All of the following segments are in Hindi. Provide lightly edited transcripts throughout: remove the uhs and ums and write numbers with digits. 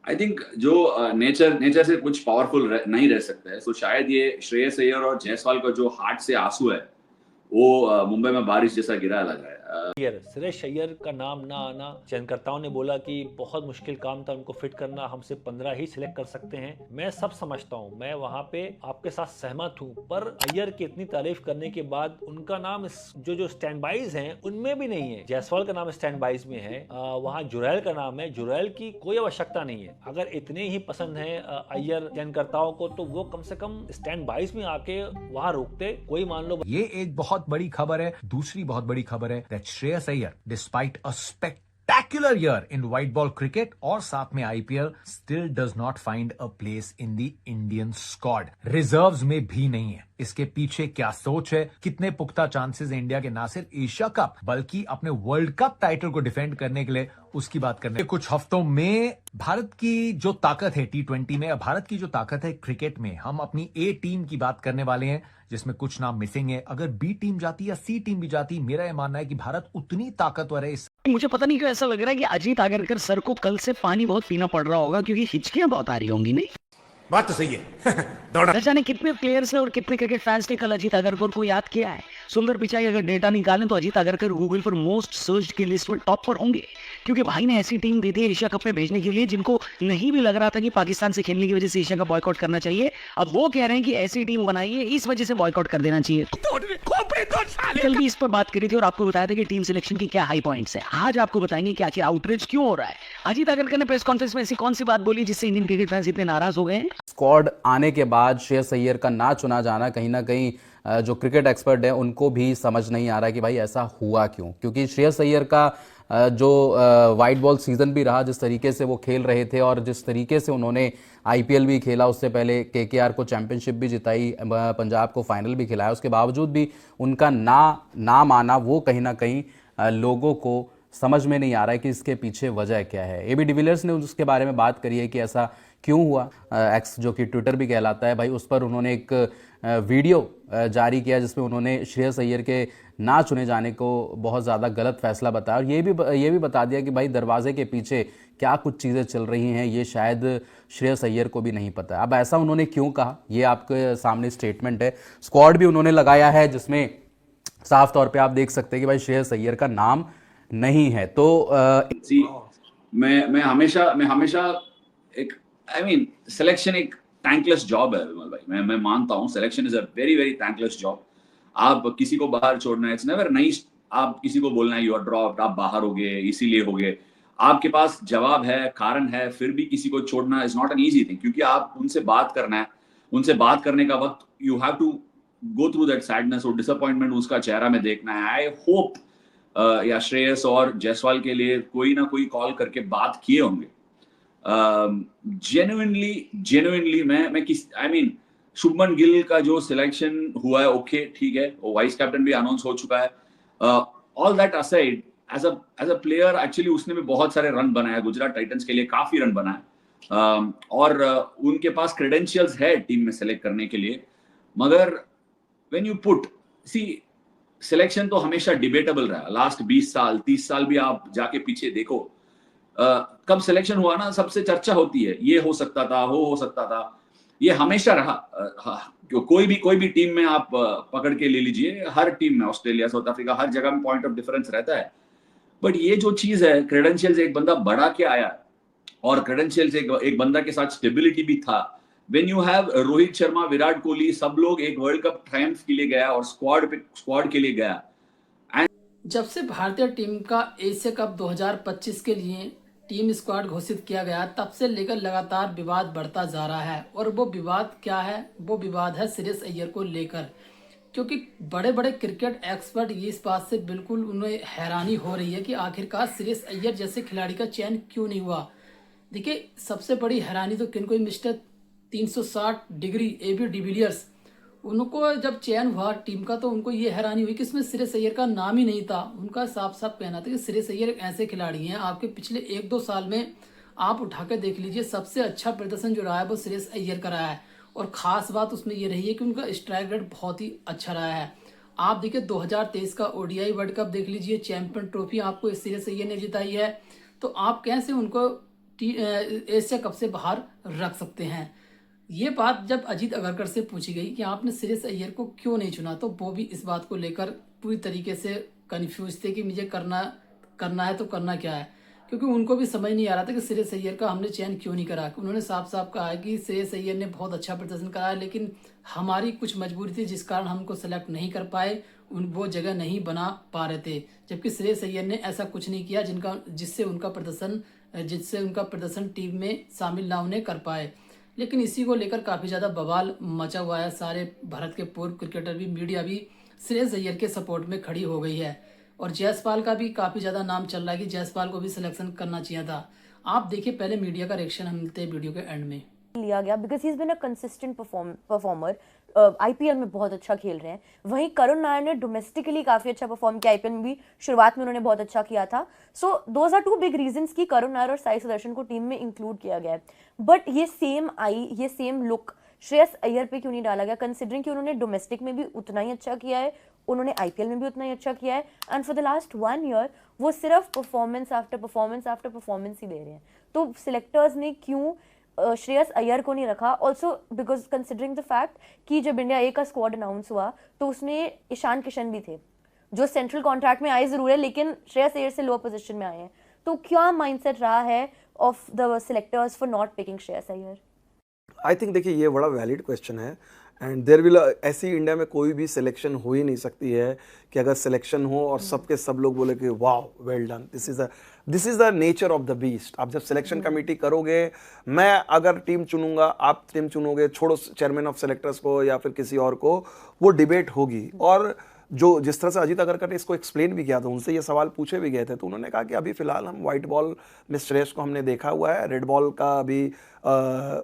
आई थिंक जो नेचर नेचर से कुछ पावरफुल नहीं रह सकता है, तो शायद ये श्रेयस अय्यर और जायसवाल का जो हार्ट से आंसू है वो मुंबई में बारिश जैसा गिरा लग रहा है। सुरेश अय्यर का नाम ना आना, चयनकर्ताओं ने बोला कि बहुत मुश्किल काम था उनको फिट करना, हम सिर्फ 15 ही सिलेक्ट कर सकते हैं। मैं सब समझता हूँ, मैं वहां पे आपके साथ सहमत हूँ, पर अय्यर की इतनी तारीफ करने के बाद उनका नाम जो जो स्टैंड बाइज हैं उनमें भी नहीं है। जायसवाल का नाम स्टैंड बाइज में है, वहाँ जुरैल का नाम है। जुरैल की कोई आवश्यकता नहीं है। अगर इतने ही पसंद है अय्यर चयनकर्ताओं को, तो वो कम से कम स्टैंड बाइज में आके वहां रोकते। कोई मान लो, ये एक बहुत बड़ी खबर है। दूसरी बहुत बड़ी खबर है that Shreyas Iyer despite a spectacular year in white ball cricket और साथ में IPL still does not find a place in the Indian squad. Reserves में भी नहीं है। इसके पीछे क्या सोच है, कितने पुख्ता चांसेस है इंडिया के ना सिर्फ एशिया कप बल्कि अपने वर्ल्ड कप टाइटल को डिफेंड करने के लिए, उसकी बात करने कुछ हफ्तों में भारत की जो ताकत है T20 में, भारत की जो ताकत है क्रिकेट में, हम अपनी ए टीम की बात करने वाले हैं जिसमें कुछ नाम मिसिंग है। अगर बी टीम जाती या सी टीम भी जाती, मेरा यह मानना है कि भारत उतनी ताकतवर है। मुझे पता नहीं क्यों ऐसा लग रहा है कि अजीत आगरकर सर को कल से पानी बहुत पीना पड़ रहा होगा, क्योंकि हिचकियां बहुत आ रही होंगी। नहीं, बात तो सही है। दौड़ा न जाने कितने प्लेयर्स ने और कितने क्रिकेट फैंस ने कल अजीत आगरकर को याद किया है। सुंदर पिचाई अगर डेटा निकालें तो अजीत आगरकर गूगल पर मोस्ट सर्च की लिस्ट में टॉप पर होंगे, क्योंकि भाई ने ऐसी टीम दी थी एशिया कप में भेजने के लिए जिनको नहीं भी लग रहा था कि पाकिस्तान से खेलने की वजह से एशिया का बॉयकॉट करना चाहिए। अब वो कह रहे हैं कि ऐसी टीम बनाई है, इस वजह से बॉयकॉट कर देना चाहिए। कल भी इस पर बात करी थी और आपको बताया था कि टीम सिलेक्शन की क्या हाई पॉइंट्स है। आज आपको बताएंगे कि आखिर आउटरीच क्यों हो रहा है। अजीत आगरकर ने प्रेस कॉन्फ्रेंस में ऐसी कौन सी बात बोली जिससे इंडियन क्रिकेट फैंस इतने नाराज हो गए हैं। स्क्वाड आने के बाद श्रेयस अय्यर का ना चुना जाना कहीं ना कहीं जो क्रिकेट एक्सपर्ट है उनको भी समझ नहीं आ रहा कि भाई ऐसा हुआ क्यों, क्योंकि श्रेयस अय्यर का जो वाइट बॉल सीजन भी रहा, जिस तरीके से वो खेल रहे थे और जिस तरीके से उन्होंने आईपीएल भी खेला, उससे पहले केकेआर को चैंपियनशिप भी जिताई, पंजाब को फाइनल भी खिलाया, उसके बावजूद भी उनका नाम आना वो कहीं ना कहीं लोगों को समझ में नहीं आ रहा है कि इसके पीछे वजह क्या है। एबी डिविलियर्स ने उसके बारे में बात करी है कि ऐसा क्यों हुआ। एक्स जो कि ट्विटर भी कहलाता है भाई, उस पर उन्होंने एक वीडियो जारी किया जिसमें उन्होंने श्रेयस अय्यर के ना चुने जाने को बहुत ज़्यादा गलत फैसला बताया और ये भी बता दिया कि भाई दरवाजे के पीछे क्या कुछ चीज़ें चल रही हैं ये शायद श्रेयस अय्यर को भी नहीं पता है। अब ऐसा उन्होंने क्यों कहा, ये आपके सामने स्टेटमेंट है। स्क्वाड भी उन्होंने लगाया है जिसमें साफ तौर पे आप देख सकते हैं कि भाई श्रेयस अय्यर का नाम नहीं है। तो मैं हमेशा एक सिलेक्शन एक थैंकलेस जॉब है विमल भाई। मैं मानता हूँ selection is a very very thankless job. आप किसी को बाहर छोड़ना है, इट्स नेवर नाइस। आप किसी को बोलना है यू आर ड्रॉप्ड, आप बाहर हो गए इसीलिए हो गए, आपके पास जवाब है, कारण है, फिर भी किसी को छोड़ना is not an easy thing, क्योंकि आप उनसे बात करना है। उनसे बात करने का वक्त you have to go through that sadness और डिसअपॉइंटमेंट उसका चेहरा में देखना है। आई होप या श्रेयस और जायसवाल के लिए कोई ना कोई कॉल करके बात किए होंगे। जेन्युइनली मैं शुभमन गिल का जो सिलेक्शन हुआ है, ओके ठीक है, वो वाइस कैप्टन भी अनाउंस हो चुका है। All that aside, as a player actually उसने भी बहुत सारे रन बनाए, गुजरात टाइटंस के लिए काफी रन बनाए, और उनके पास क्रेडेंशियल्स है टीम में सेलेक्ट करने के लिए। मगर व्हेन यू पुट सिलेक्शन तो हमेशा डिबेटेबल रहा। लास्ट 20 साल 30 साल भी आप जाके पीछे देखो, कब सिलेक्शन हुआ ना सबसे चर्चा होती है, ये हो सकता था, हो सकता था, ये हमेशा रहा। कोई भी टीम में आप पकड़ के ले लीजिए, हर टीम में, ऑस्ट्रेलिया, साउथ अफ्रीका, हर जगह में पॉइंट ऑफ डिफरेंस रहता है। बट ये जो चीज है, क्रेडेंशियल्स एक बंदा बढ़ा के आया और क्रेडेंशियल्स एक बंदा के साथ स्टेबिलिटी भी था। When you have Rohit Sharma, Virat Kohli, सब लोग एक वर्ल्ड कप ट्रायम्फ के लिए गया और स्क्वाड के लिए गया। जब से भारतीय टीम का एशिया कप 2025 के लिए टीम स्क्वाड घोषित किया गया, तब से लेकर लगातार विवाद बढ़ता जा रहा है। और वो विवाद क्या है? वो विवाद है श्रेयस अय्यर को लेकर, क्योंकि बड़े बड़े क्रिकेट एक्सपर्ट ये इस बात से बिल्कुल उन्हें हैरानी हो रही है कि आखिरकार श्रेयस अय्यर जैसे खिलाड़ी का चयन क्यों नहीं हुआ। देखिए, सबसे बड़ी हैरानी तो किनको ही, मिस्टर 360 डिग्री एबी डिविलियर्स, उनको जब चयन हुआ टीम का तो उनको ये हैरानी हुई कि इसमें श्रेयस अय्यर का नाम ही नहीं था। उनका साफ साफ कहना था कि श्रेयस अय्यर एक ऐसे खिलाड़ी हैं, आपके पिछले 1-2 साल में आप उठा के देख लीजिए, सबसे अच्छा प्रदर्शन जो रहा है वो श्रेयस अय्यर का रहा है। और खास बात उसमें ये रही है कि उनका स्ट्राइक रेट बहुत ही अच्छा रहा है। आप देखिए 2023 का ओडीआई वर्ल्ड कप देख लीजिए, चैंपियन ट्रॉफी आपको श्रेयस अय्यर ने जिताई है। तो आप कैसे उनको एशिया कप से बाहर रख सकते हैं। ये बात जब अजीत अगरकर से पूछी गई कि आपने श्रेयस अय्यर को क्यों नहीं चुना, तो वो भी इस बात को लेकर पूरी तरीके से कंफ्यूज थे कि मुझे करना है तो करना क्या है, क्योंकि उनको भी समझ नहीं आ रहा था कि श्रेयस अय्यर का हमने चयन क्यों नहीं करा। उन्होंने साफ साफ कहा है कि श्रेयस अय्यर ने बहुत अच्छा प्रदर्शन करा है, लेकिन हमारी कुछ मजबूरी थी जिस कारण हमको सेलेक्ट नहीं कर पाए, वो जगह नहीं बना पा रहे थे। जबकि श्रेयस अय्यर ने ऐसा कुछ नहीं किया जिससे उनका प्रदर्शन टीम में शामिल ना उन्हें कर पाए। लेकिन इसी को लेकर काफ़ी ज़्यादा बवाल मचा हुआ है। सारे भारत के पूर्व क्रिकेटर भी, मीडिया भी श्रेयस अय्यर के सपोर्ट में खड़ी हो गई है। और जयसवाल का भी काफ़ी ज़्यादा नाम चल रहा है कि जयसवाल को भी सिलेक्शन करना चाहिए था। आप देखिए पहले मीडिया का रिएक्शन हम मिलते हैं वीडियो के एंड में। लिया गया because he is been a consistent performer, IPL में बहुत अच्छा खेल रहे हैं। वहीं करुण नायर ने डोमेस्टिकली काफी अच्छा परफॉर्म किया, आईपीएल में भी शुरुआत में उन्होंने बहुत अच्छा किया था। So those are two big reasons कि करुण नायर और साई सुदर्शन को टीम में इंक्लूड किया गया है। बट ये सेम लुक श्रेयस अय्यर पे क्यों नहीं डाला गया, कंसिडरिंग कि उन्होंने डोमेस्टिक में भी उतना ही अच्छा किया है, उन्होंने आईपीएल में भी उतना ही अच्छा किया है, and for the last 1 year वो सिर्फ परफॉर्मेंस आफ्टर परफॉर्मेंस ही दे रहे हैं। तो सिलेक्टर्स ने क्यों श्रेयस अय्यर को नहीं रखा? Also because considering the fact कि जब इंडिया ए का स्क्वाड अनाउंस हुआ तो उसमें ईशान किशन भी थे, जो सेंट्रल कॉन्ट्रैक्ट में आए जरूर है लेकिन श्रेयस अय्यर से लोअर पोजीशन में आए हैं। तो क्या माइंडसेट रहा है of the selectors for not picking Shreyas Iyer? I think देखिए ये बड़ा वैलिड क्वेश्चन है एंड देयर विल, ऐसी इंडिया में कोई भी सिलेक्शन हो ही नहीं सकती है कि अगर सिलेक्शन हो और सबके सब लोग बोले कि वाह well done, this is the nature of the beast. आप जब सिलेक्शन कमेटी करोगे, मैं अगर टीम चुनूंगा, आप टीम चुनोगे, छोड़ो चेयरमैन ऑफ सेलेक्टर्स को या फिर किसी और को, वो डिबेट होगी। और जो जिस तरह से अजीत अगरकर ने इसको एक्सप्लेन भी किया था, उनसे ये सवाल पूछे भी गए थे, तो उन्होंने कहा कि अभी फिलहाल हम व्हाइट बॉल में श्रेयस को हमने देखा हुआ है, रेड बॉल का अभी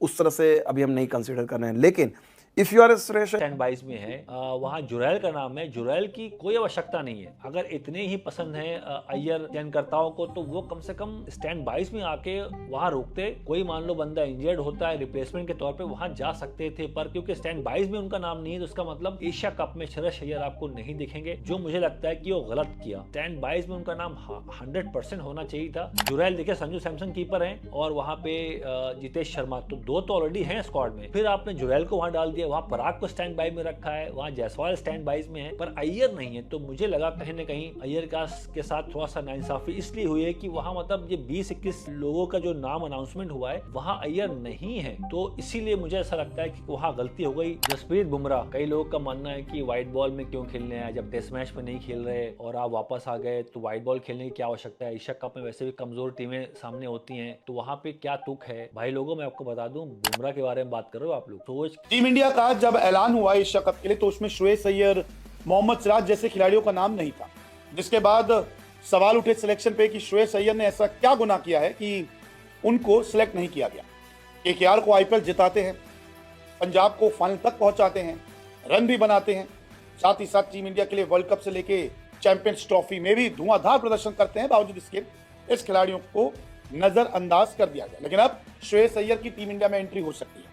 उस तरह से अभी हम नहीं कंसिडर कर रहे हैं। लेकिन if you are standbys में है, वहाँ जुरैल का नाम है, जुरैल की कोई आवश्यकता नहीं है। अगर इतने ही पसंद है अय्यर चयनकर्ताओं को, तो वो कम से कम स्टैंड बाइज में आके वहाँ रोकते। कोई मान लो बंदा इंजर्ड होता है, रिप्लेसमेंट के तौर पे वहाँ जा सकते थे, पर क्योंकि स्टैंड बाइज में उनका नाम नहीं है तो उसका मतलब एशिया कप में श्रेयस अय्यर आपको नहीं दिखेंगे, जो मुझे लगता है कि वो गलत किया। स्टैंड बाइज में उनका नाम 100% होना चाहिए था। जुरैल देखिए, संजू सैमसन कीपर है और वहाँ पे जितेश शर्मा, तो 2 तो ऑलरेडी हैं स्क्वाड में। फिर आपने जुरैल को वहाँ डाल दिया, वहाँ पराग को स्टैंड बाई में रखा है, वहाँ जायसवाल स्टैंड बाइज में है, पर अय्यर नहीं है। तो मुझे लगा कहीं ना कहीं अय्यर के साथ थोड़ा सा नाइंसाफी इसलिए हुई है कि वहाँ मतलब ये 20-21 लोगों का जो नाम अनाउंसमेंट हुआ है वहाँ अय्यर नहीं है, तो इसीलिए मुझे ऐसा लगता है कि वहाँ गलती हो गई। जसप्रीत बुमराह, कई लोगों का मानना है कि व्हाइट बॉल में क्यों खेलने आए, जब टेस्ट मैच में नहीं खेल रहे और आप वापस आ गए तो व्हाइट बॉल खेलने की क्या आवश्यकता है, एशिया कप में वैसे भी कमजोर टीमें सामने होती हैं, तो वहाँ पे क्या तुक है। भाई लोगों, मैं आपको बता दूं, बुमराह के बारे में बात कर रहे हो आप लोग, सोच टीम इंडिया का जब ऐलान हुआ एशिया कप के लिए तो उसमें श्रेयस अय्यर, मोहम्मद सिराज जैसे खिलाड़ियों का नाम नहीं था, जिसके बाद सवाल उठे सिलेक्शन पे कि श्रेयस अय्यर ने ऐसा क्या गुनाह किया है कि उनको सिलेक्ट नहीं किया गया। केकेआर को आईपीएल जिताते हैं, पंजाब को फाइनल तक पहुंचाते हैं, रन भी बनाते हैं, साथ ही साथ टीम इंडिया के लिए वर्ल्ड कप से लेके चैंपियंस ट्रॉफी में भी धुआंधार प्रदर्शन करते हैं। बावजूद इसके इस खिलाड़ियों को नजरअंदाज कर दिया गया। लेकिन अब श्रेयस अय्यर की टीम इंडिया में एंट्री हो सकती है,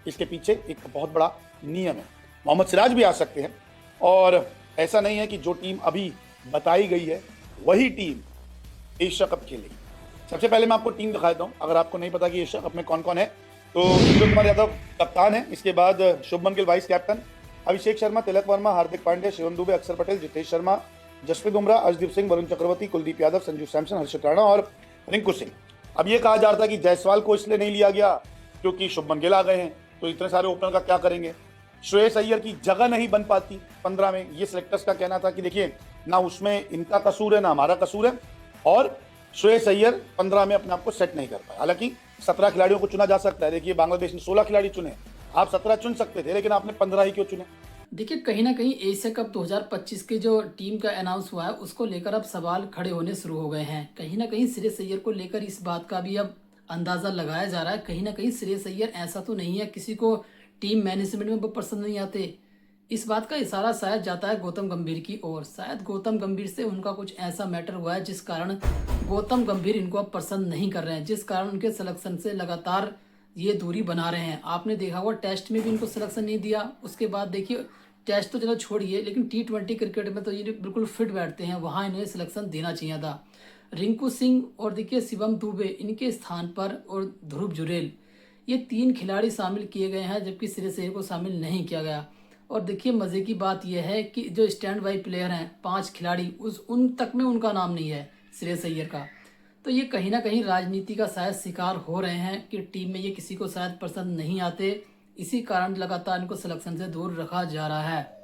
इसके पीछे एक बहुत बड़ा नियम है। मोहम्मद सिराज भी आ सकते हैं और ऐसा नहीं है कि जो टीम अभी बताई गई है वही टीम एशिया कप खेलेगी। सबसे पहले मैं आपको टीम दिखा देता हूँ, अगर आपको नहीं पता कि एशिया कप में कौन कौन है तो सूर्य कुमार यादव कप्तान है, इसके बाद शुभमन गिल वाइस कैप्टन, अभिषेक शर्मा, तिलक वर्मा, हार्दिक पांड्या, शिवम दुबे, अक्षर पटेल, जितेश शर्मा, जसप्रीत बुमराह, अर्शदीप सिंह, वरुण चक्रवर्ती, कुलदीप यादव, संजू सैमसन, हर्षित राणा और रिंकू सिंह। अब ये कहा जा रहा था कि जायसवाल को इसलिए नहीं लिया गया क्योंकि शुभमन गिल आ गए हैं, तो इतने सारे ओपनर का क्या करेंगे। श्रेयस अय्यर की जगह नहीं बन पाती 15 में, ये सिलेक्टर्स का कहना था कि देखिए ना उसमें इनका कसूर है ना हमारा कसूर है, और श्रेयस अय्यर 15 में अपने आप को सेट नहीं कर पाया। हालांकि 17 खिलाड़ियों को चुना जा सकता है। देखिए बांग्लादेश ने 16 खिलाड़ी चुने, आप 17 चुन सकते थे, लेकिन आपने 15 ही क्यों चुने। देखिए कहीं ना कहीं एशिया कप 2025 के जो टीम का अनाउंस हुआ है उसको लेकर अब सवाल खड़े होने शुरू हो गए हैं। कहीं ना कहीं श्रेयस अय्यर को लेकर इस बात का भी अब अंदाजा लगाया जा रहा है। कहीं ना कहीं श्रेयस अय्यर ऐसा तो नहीं है किसी को टीम मैनेजमेंट में वो पसंद नहीं आते। इस बात का इशारा शायद जाता है गौतम गंभीर की ओर। शायद गौतम गंभीर से उनका कुछ ऐसा मैटर हुआ है जिस कारण गौतम गंभीर इनको अब पसंद नहीं कर रहे हैं, जिस कारण उनके सिलेक्शन से लगातार ये दूरी बना रहे हैं। आपने देखा हुआ टेस्ट में भी इनको सिलेक्शन नहीं दिया, उसके बाद देखिए टेस्ट तो चलो छोड़िए, लेकिन T20 क्रिकेट में तो ये बिल्कुल फिट बैठते हैं, वहाँ इन्हें सिलेक्शन देना चाहिए था। रिंकू सिंह और देखिए शिवम दुबे इनके स्थान पर और ध्रुव जुरेल, ये 3 खिलाड़ी शामिल किए गए हैं, जबकि श्रेयस अय्यर को शामिल नहीं किया गया। और देखिए मज़े की बात यह है कि जो स्टैंड बाई प्लेयर हैं 5 खिलाड़ी, उन तक में उनका नाम नहीं है श्रेयस अय्यर का। तो ये कहीं ना कहीं राजनीति का शायद शिकार हो रहे हैं कि टीम में ये किसी को शायद पसंद नहीं आते, इसी कारण लगातार इनको सिलेक्शन से दूर रखा जा रहा है।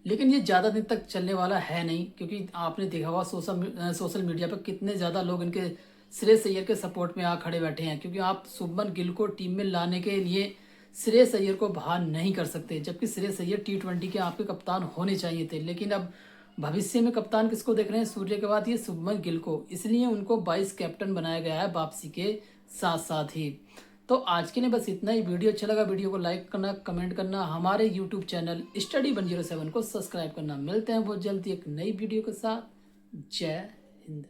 लेकिन ये ज़्यादा दिन तक चलने वाला है नहीं, क्योंकि आपने देखा हुआ सोशल मीडिया पर कितने ज़्यादा लोग इनके श्रेयस अय्यर के सपोर्ट में आ खड़े बैठे हैं, क्योंकि आप शुभमन गिल को टीम में लाने के लिए श्रेयस अय्यर को बाहर नहीं कर सकते, जबकि श्रेयस अय्यर T20 के आपके कप्तान होने चाहिए थे। लेकिन अब भविष्य में कप्तान किसको देख रहे हैं सूर्य के बाद, ये शुभमन गिल को, इसलिए उनको 22 कैप्टन बनाया गया है वापसी के साथ साथ ही। तो आज के लिए बस इतना ही। वीडियो अच्छा लगा वीडियो को लाइक करना, कमेंट करना, हमारे यूट्यूब चैनल स्टडी 107 को सब्सक्राइब करना। मिलते हैं बहुत जल्दी एक नई वीडियो के साथ। जय